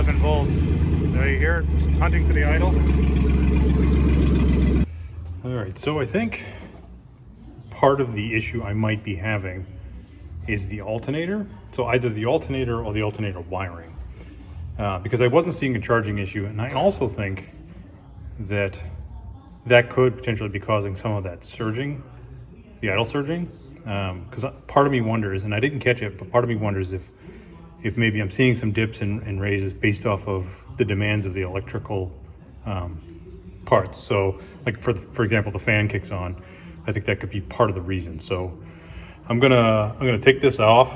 11 volts. There you hear it, hunting for the idle. All right, so I think part of the issue I might be having is the alternator. So either the alternator or the alternator wiring. Because I wasn't seeing a charging issue, and I also think that that could potentially be causing some of that surging, the idle surging. Because part of me wonders, and I didn't catch it, but part of me wonders if maybe I'm seeing some dips and raises based off of the demands of the electrical parts. So like for example, the fan kicks on. I think that could be part of the reason. So I'm gonna take this off,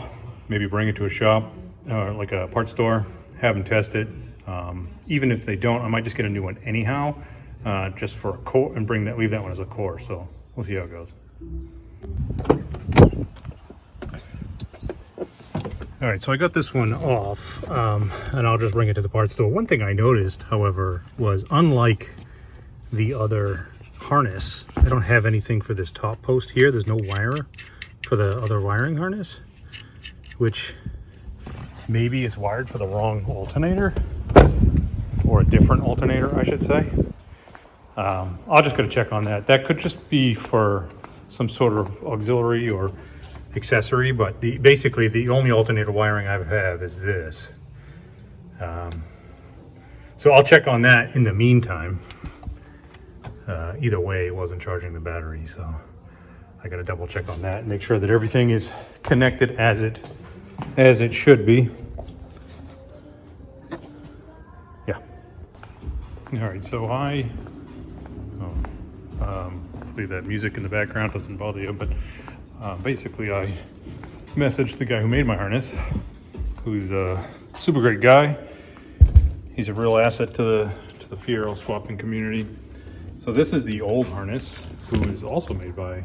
maybe bring it to a shop or like a parts store, have them test it. Even if they don't, I might just get a new one anyhow, just for a core, and leave that one as a core. So we'll see how it goes. All right, so I got this one off, and I'll just bring it to the parts store. One thing I noticed, however, was unlike the other harness, I don't have anything for this top post here. There's no wire for the other wiring harness, which maybe is wired for the wrong alternator, or a different alternator, I should say. I'll just go to check on that. That could just be for some sort of auxiliary or accessory, but basically the only alternator wiring I have is this. So I'll check on that in the meantime. Either way, it wasn't charging the battery, so I got to double check on that and make sure that everything is connected as it should be. Yeah. All right, so hopefully that music in the background doesn't bother you, but basically I messaged the guy who made my harness, who's a super great guy. He's a real asset to the Fiero swapping community. So this is the old harness, who is also made by a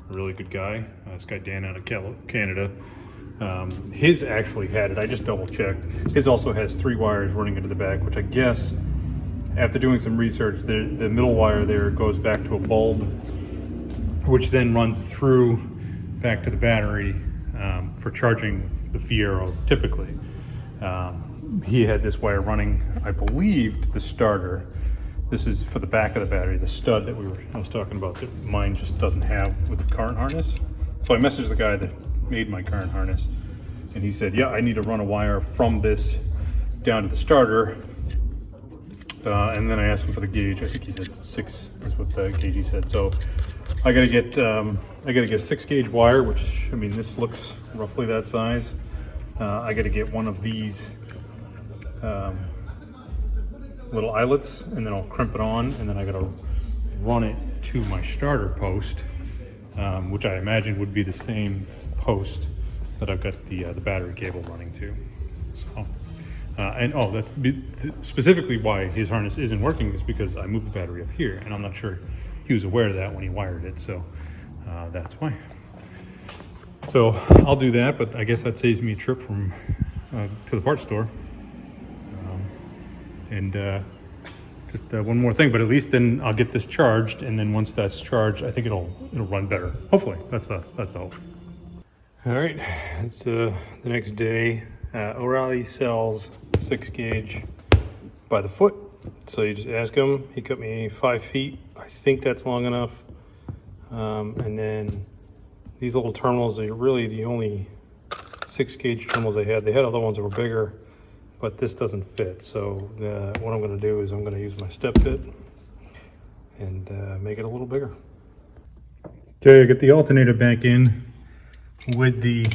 really good guy, this guy Dan out of Canada. His actually had it, I just double checked. His also has 3 wires running into the back, which I guess, after doing some research, the middle wire there goes back to a bulb, which then runs through back to the battery for charging the Fiero typically. He had this wire running, I believe, to the starter. This is for the back of the battery, the stud that I was talking about that mine just doesn't have with the current harness. So I messaged the guy that made my current harness, and he said, yeah, I need to run a wire from this down to the starter. And then I asked him for the gauge. I think he said 6 is what the gauge he said. So I gotta get a 6 gauge wire, which, I mean, this looks roughly that size. I gotta get one of these little eyelets, and then I'll crimp it on, and then I gotta run it to my starter post, which I imagine would be the same post that I've got the battery cable running to. So, specifically why his harness isn't working is because I moved the battery up here, and I'm not sure he was aware of that when he wired it, so that's why. So I'll do that, but I guess that saves me a trip from to the parts store. Just one more thing, but at least then I'll get this charged, and then once that's charged, I think it'll run better. Hopefully, that's the hope. All right, it's the next day. O'Reilly sells 6 gauge by the foot, so you just ask him. He cut me 5 feet. I think that's long enough. And then these little terminals are really the only 6 gauge terminals they had. They had other ones that were bigger, but this doesn't fit. So what I'm going to do is I'm going to use my step bit and make it a little bigger. Okay, I get the alternator back in with the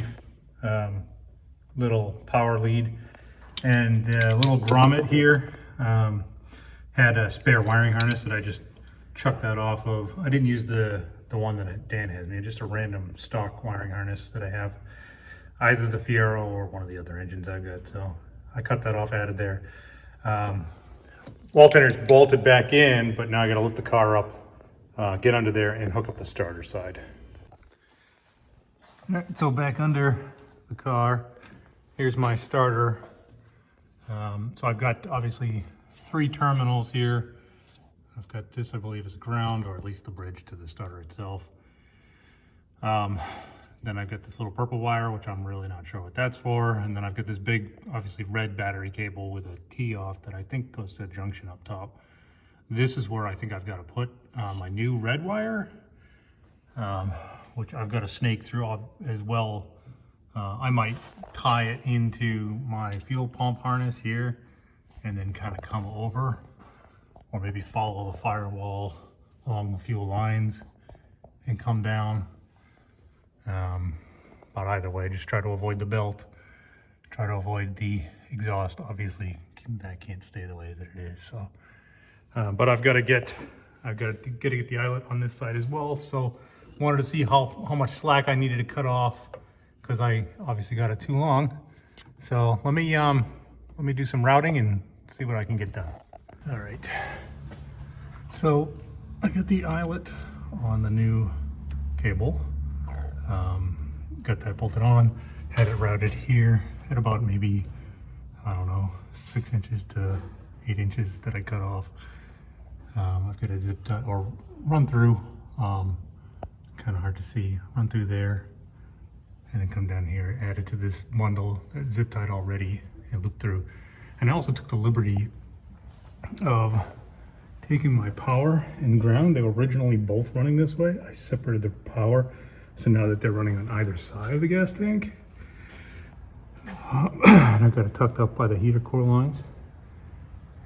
little power lead, and the little grommet here had a spare wiring harness that I just chucked that off of. I didn't use the one that Dan had me, just a random stock wiring harness that I have, either the Fiero or one of the other engines I've got. So I cut that off, added there. Alternator's bolted back in, but now I gotta lift the car up, get under there and hook up the starter side. All right, so back under the car, here's my starter. So I've got obviously 3 terminals here. I've got this, I believe, is ground, or at least the bridge to the starter itself. Then I've got this little purple wire, which I'm really not sure what that's for. And then I've got this big, obviously red battery cable with a T off that I think goes to a junction up top. This is where I think I've got to put my new red wire, which I've got to snake through as well. I might tie it into my fuel pump harness here and then kind of come over, or maybe follow the firewall along the fuel lines and come down. But either way, just try to avoid the belt, try to avoid the exhaust. Obviously that can't stay the way that it is. So, but I've got to get the eyelet on this side as well. So wanted to see how much slack I needed to cut off, because I obviously got it too long. So let me do some routing and see what I can get done. All right. So I got the eyelet on the new cable. Got that bolted on, had it routed here at about maybe, I don't know, 6 inches to 8 inches that I cut off. I've got a zip tie or run through, kind of hard to see, run through there and then come down here, add it to this bundle that's zip tied already and loop through. And I also took the liberty of taking my power and ground. They were originally both running this way. I separated the power, so now that they're running on either side of the gas tank. And I've got it tucked up by the heater core lines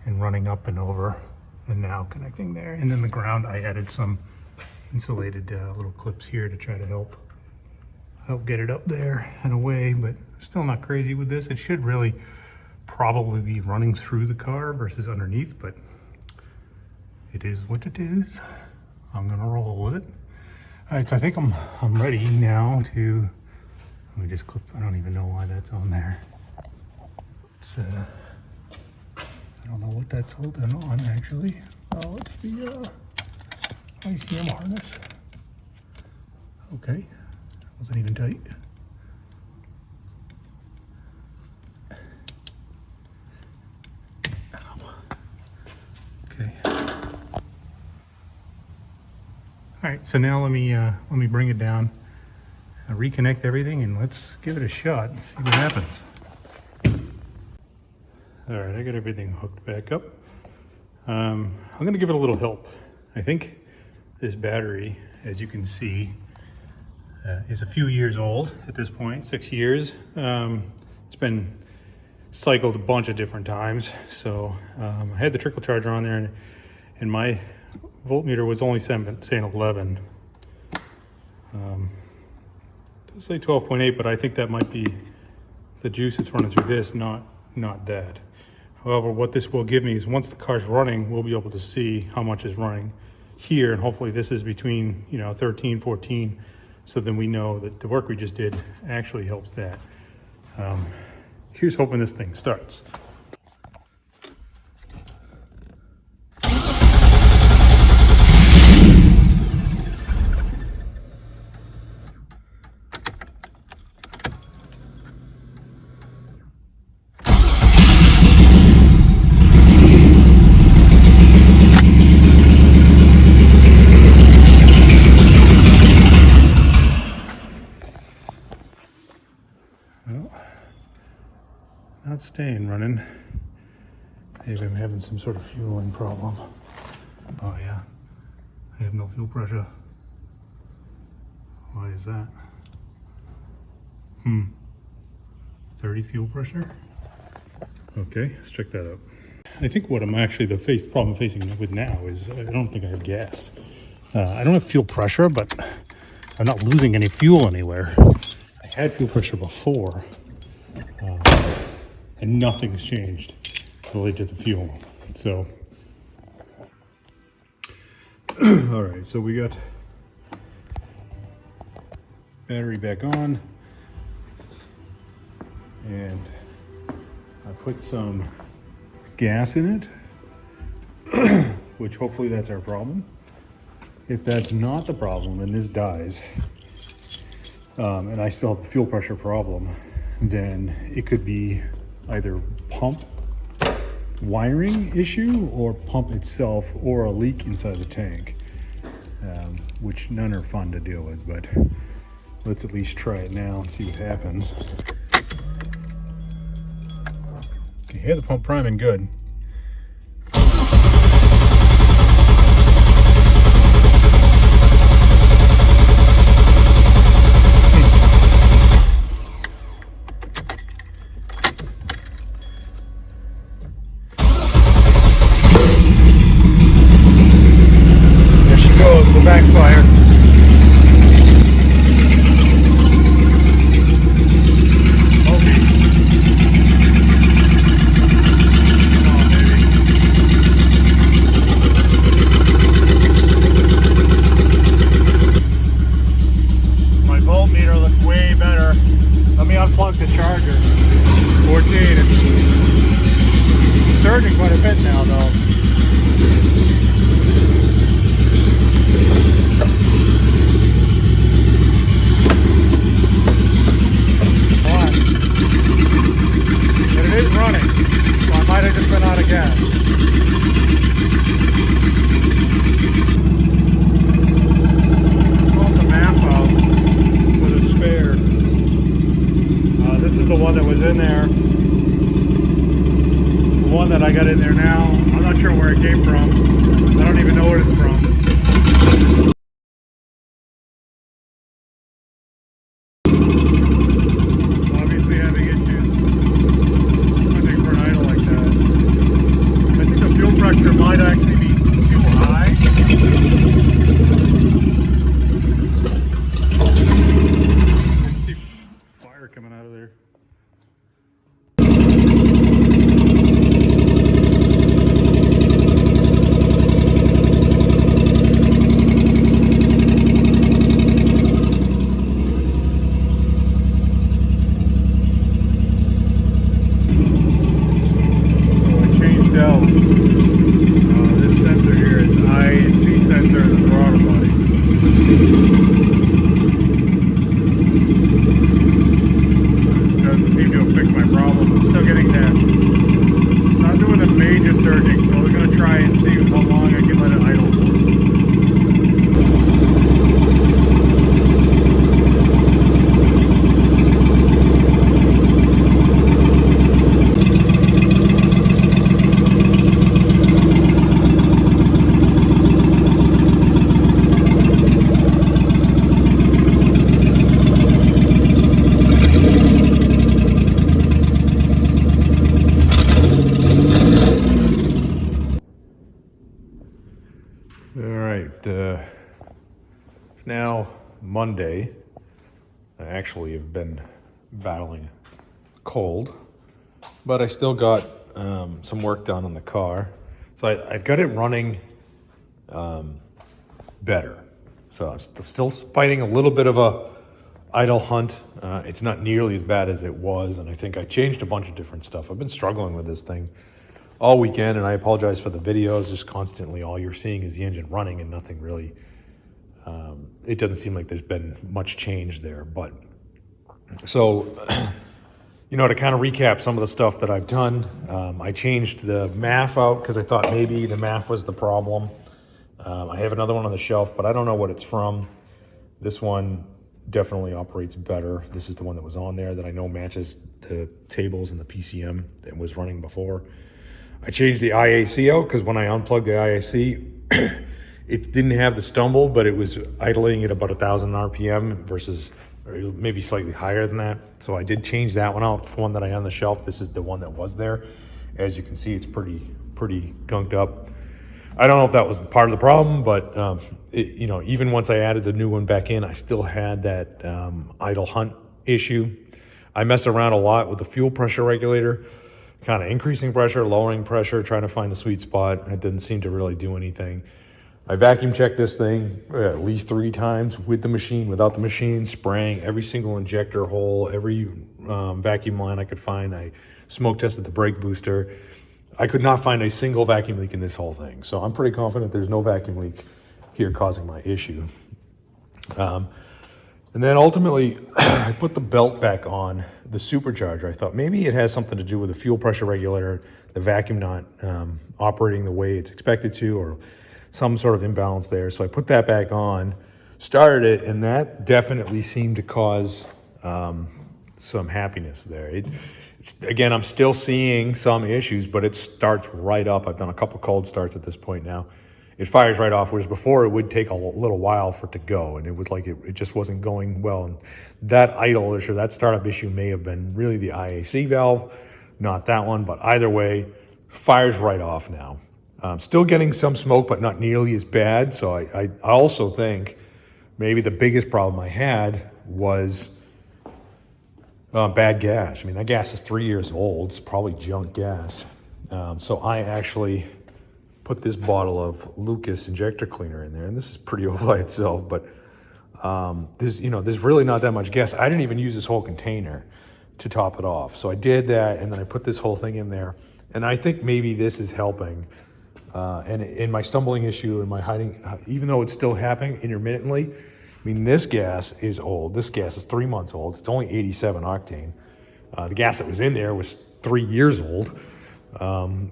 and running up and over, and now connecting there. And then the ground, I added some insulated little clips here to try to help get it up there and away, but still not crazy with this. It should really probably be running through the car versus underneath, but it is what it is. I'm gonna roll with it. All right, so I think I'm ready now to, let me just clip, I don't even know why that's on there. It's I don't know what that's holding on actually. Oh, it's the ICM harness. Okay, wasn't even tight. Okay. All right, so now let me bring it down, reconnect everything, and let's give it a shot and see what happens. All right, I got everything hooked back up. I'm gonna give it a little help. I think this battery, as you can see, is a few years old at this point, 6 years. It's been cycled a bunch of different times. So I had the trickle charger on there, and my voltmeter was only saying 11. Let's say 12.8, but I think that might be the juice that's running through this, not that. However, what this will give me is once the car's running, we'll be able to see how much is running here, and hopefully this is between 13, 14, so then we know that the work we just did actually helps that. Here's hoping this thing starts. Not staying running. Maybe I'm having some sort of fueling problem. Oh yeah, I have no fuel pressure. Why is that? 30 fuel pressure? Okay, let's check that out. I think what I'm actually, the problem I'm facing with now is I don't think I have gas. I don't have fuel pressure, but I'm not losing any fuel anywhere. I had fuel pressure before. And nothing's changed related to the fuel. So, all right, so we got battery back on, and I put some gas in it, which hopefully that's our problem. If that's not the problem and this dies, and I still have a fuel pressure problem, then it could be either pump wiring issue or pump itself or a leak inside the tank, which none are fun to deal with, but Let's at least try it now and see what happens. Okay, hear the pump priming good. There she goes, the backfire. Unplug the charger. 14, it's surging quite a bit now though. But it is running, so I might have just been out of gas. Pull the map out with a spare. This is the one that was in there. The one that I got in there now, I'm not sure where it came from. I don't even know what it's from. Obviously having issues hunting for an idle like that. I think the fuel pressure might actually be too high. Coming out of there. So I changed out this sensor here. It's IAC sensor in the throttle body. Doesn't seem to have fixed my problem. I'm still getting that. Not doing a major surging, so we're going to try and see how long I can let it idle for. It's now Monday. I actually have been battling cold, but I still got some work done on the car. So I've got it running better. So I'm still fighting a little bit of a idle hunt. It's not nearly as bad as it was, and I think I changed a bunch of different stuff. I've been struggling with this thing all weekend, and I apologize for the videos. Just constantly all you're seeing is the engine running and nothing really. It doesn't seem like there's been much change there, but so you know, to kind of recap some of the stuff that I've done, I changed the MAF out because I thought maybe the MAF was the problem. I have another one on the shelf, but I don't know what it's from. This one definitely operates better. This is the one that was on there that I know matches the tables and the PCM that was running before. I changed the IAC out because when I unplugged the IAC, it didn't have the stumble, but it was idling at about 1,000 RPM versus or maybe slightly higher than that. So I did change that one out for one that I had on the shelf. This is the one that was there. As you can see, it's pretty gunked up. I don't know if that was part of the problem, but you know, even once I added the new one back in, I still had that idle hunt issue. I messed around a lot with the fuel pressure regulator, kind of increasing pressure, lowering pressure, trying to find the sweet spot. It didn't seem to really do anything. I vacuum checked this thing at least 3 times with the machine, without the machine, spraying every single injector hole, every vacuum line I could find. I smoke tested the brake booster. I could not find a single vacuum leak in this whole thing. So I'm pretty confident there's no vacuum leak here causing my issue. And then ultimately, I put the belt back on the supercharger. I thought maybe it has something to do with the fuel pressure regulator, the vacuum not operating the way it's expected to, or some sort of imbalance there. So I put that back on, started it, and that definitely seemed to cause some happiness there. Again, I'm still seeing some issues, but it starts right up. I've done a couple cold starts at this point now. It fires right off, whereas before it would take a little while for it to go, and it was like it just wasn't going well. And that idle issue, that startup issue may have been really the IAC valve, not that one, but either way, fires right off now. Still getting some smoke, but not nearly as bad. So I also think maybe the biggest problem I had was bad gas. I mean, that gas is 3 years old. It's probably junk gas. So I actually put this bottle of Lucas injector cleaner in there, and this is pretty old by itself, but there's really not that much gas. I didn't even use this whole container to top it off. So I did that, and then I put this whole thing in there, and I think maybe this is helping. And in my stumbling issue and my hiding, even though it's still happening intermittently, I mean, this gas is old. This gas is 3 months old. It's only 87 octane. The gas that was in there was 3 years old.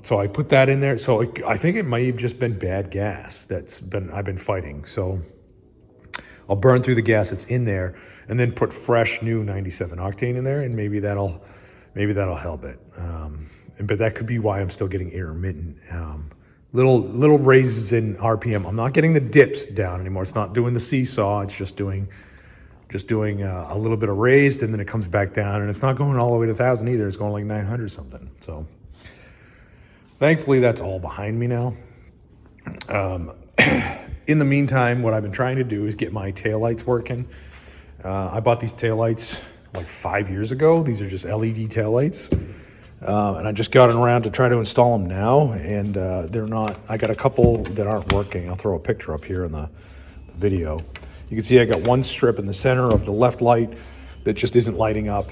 So I put that in there. So I think it might have just been bad gas I've been fighting. So I'll burn through the gas that's in there and then put fresh new 97 octane in there, and maybe that'll help it. But that could be why I'm still getting intermittent. Little raises in RPM. I'm not getting the dips down anymore. It's not doing the seesaw. It's just doing a little bit of raised, and then it comes back down, and it's not going all the way to 1,000 either. It's going like 900 something. So thankfully that's all behind me now. In the meantime, what I've been trying to do is get my taillights working. I bought these taillights like 5 years ago. These are just LED taillights. And I just got around to try to install them now, and they're not. I got a couple that aren't working. I'll throw a picture up here in the video. You can see I got one strip in the center of the left light that just isn't lighting up,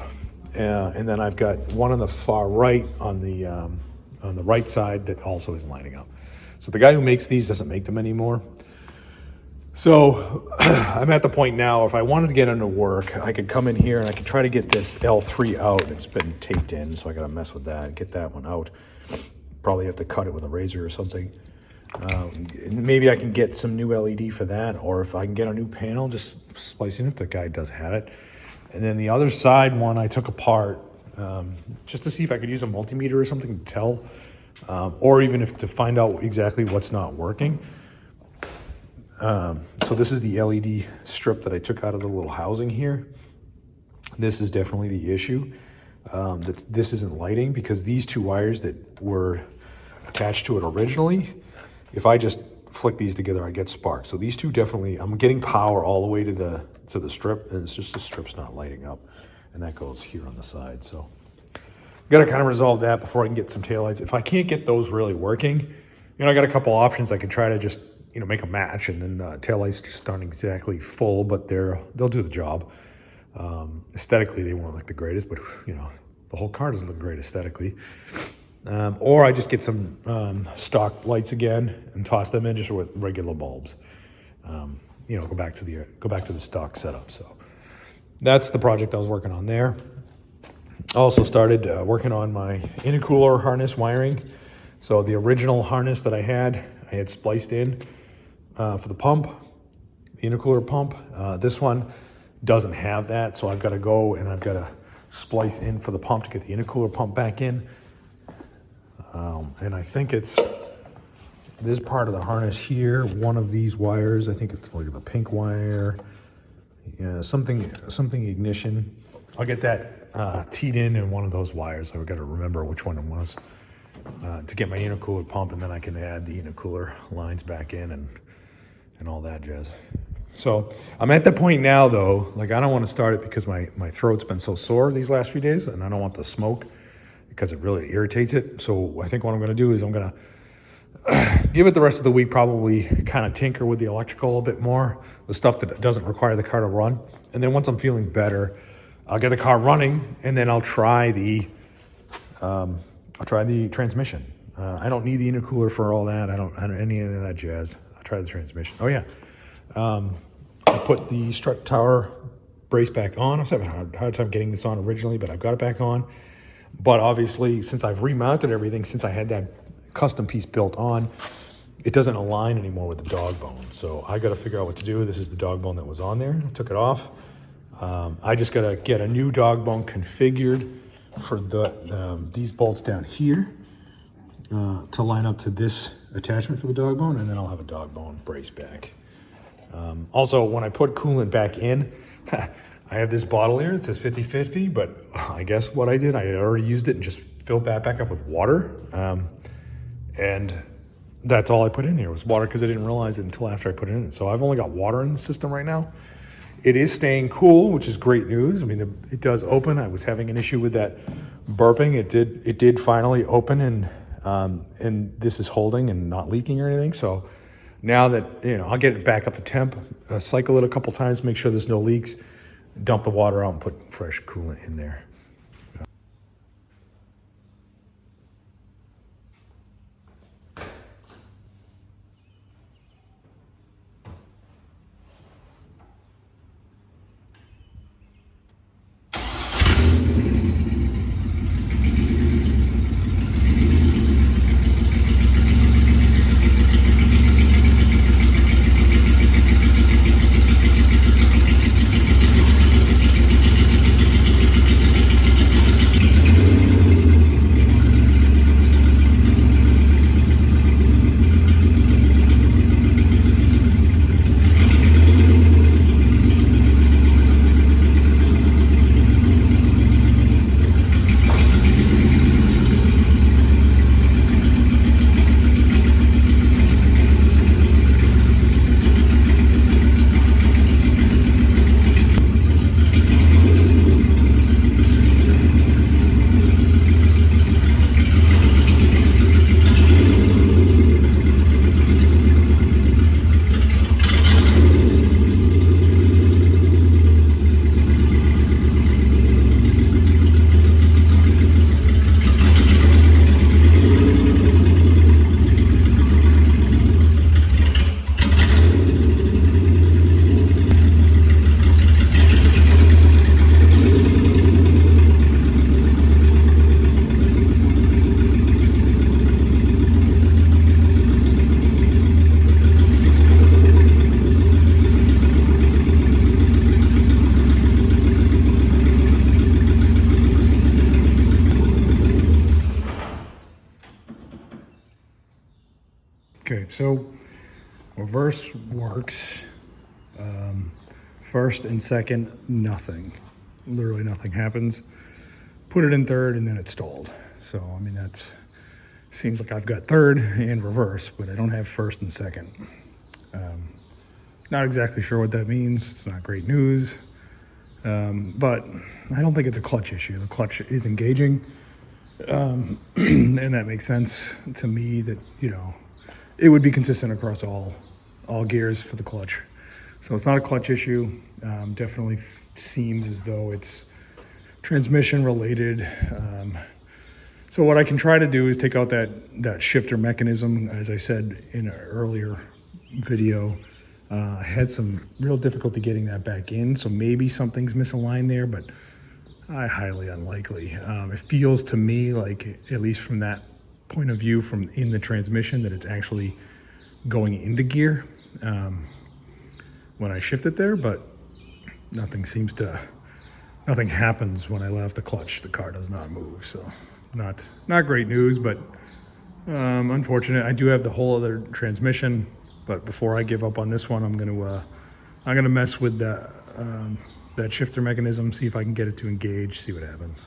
and then I've got one on the far right on the right side that also isn't lighting up. So the guy who makes these doesn't make them anymore. So I'm at the point now, if I wanted to get into work, I could come in here and I could try to get this L3 out. It's been taped in, so I got to mess with that, get that one out. Probably have to cut it with a razor or something. Maybe I can get some new LED for that, or if I can get a new panel, just splice in if the guy does have it. And then the other side one I took apart just to see if I could use a multimeter or something to tell, or even to find out exactly what's not working. So this is the LED strip that I took out of the little housing here. This is definitely the issue. That this isn't lighting because these two wires that were attached to it originally, if I just flick these together, I get sparks. So these two definitely, I'm getting power all the way to the strip, and it's just the strip's not lighting up, and that goes here on the side. So got to kind of resolve that before I can get some taillights. If I can't get those really working, I got a couple options. I could try to just make a match, and then taillights just aren't exactly full, but they'll do the job. Aesthetically, they won't look the greatest, but the whole car doesn't look great aesthetically. Or I just get some stock lights again and toss them in just with regular bulbs. Go back to the stock setup. So that's the project I was working on there. I also started working on my intercooler harness wiring. So the original harness that I had spliced in for the pump, the intercooler pump. This one doesn't have that, so I've got to go and I've got to splice in for the pump to get the intercooler pump back in. And I think it's this part of the harness here, one of these wires. I think it's like the pink wire, something ignition. I'll get that teed in one of those wires. I've got to remember which one it was to get my intercooler pump, and then I can add the intercooler lines back in and all that jazz. So I'm at the point now, though, like I don't want to start it because my throat's been so sore these last few days, and I don't want the smoke because it really irritates it. So I think what I'm going to do is I'm going to give it the rest of the week, probably kind of tinker with the electrical a bit more, the stuff that doesn't require the car to run. And then once I'm feeling better, I'll get the car running, and then I'll try the transmission. I don't need the intercooler for all that. I don't any of that jazz. I'll try the transmission. Oh yeah. I put the strut tower brace back on. I was having a hard time getting this on originally, but I've got it back on. But obviously, since I've remounted everything, since I had that custom piece built on, it doesn't align anymore with the dog bone. So I got to figure out what to do. This is the dog bone that was on there. I took it off. I just got to get a new dog bone configured for these bolts down here to line up to this attachment for the dog bone, and then I'll have a dog bone brace back. Also, when I put coolant back in, I have this bottle here. It says 50/50, but I guess what I did, I had already used it and just filled that back up with water. And that's all I put in here was water, because I didn't realize it until after I put it in. So I've only got water in the system right now. It is staying cool, which is great news. I mean, it does open. I was having an issue with that burping. It did finally open, and this is holding and not leaking or anything. So now that, I'll get it back up to temp, cycle it a couple times, make sure there's no leaks, dump the water out and put fresh coolant in there. Okay, so reverse works. First and second, nothing. Literally nothing happens. Put it in third and then it stalled. So, I mean, that seems like I've got third and reverse, but I don't have first and second. Not exactly sure what that means. It's not great news. But I don't think it's a clutch issue. The clutch is engaging. And that makes sense to me that, it would be consistent across all gears for the clutch. So it's not a clutch issue. Definitely seems as though it's transmission related. So what I can try to do is take out that shifter mechanism. As I said in an earlier video, I had some real difficulty getting that back in. So maybe something's misaligned there, but highly unlikely. It feels to me like, at least from that point of view from in the transmission, that it's actually going into gear when I shift it there, but nothing happens when I let off the clutch. The car does not move. So not great news, but unfortunate. I do have the whole other transmission, but before I give up on this one, I'm gonna mess with that shifter mechanism, see if I can get it to engage, see what happens.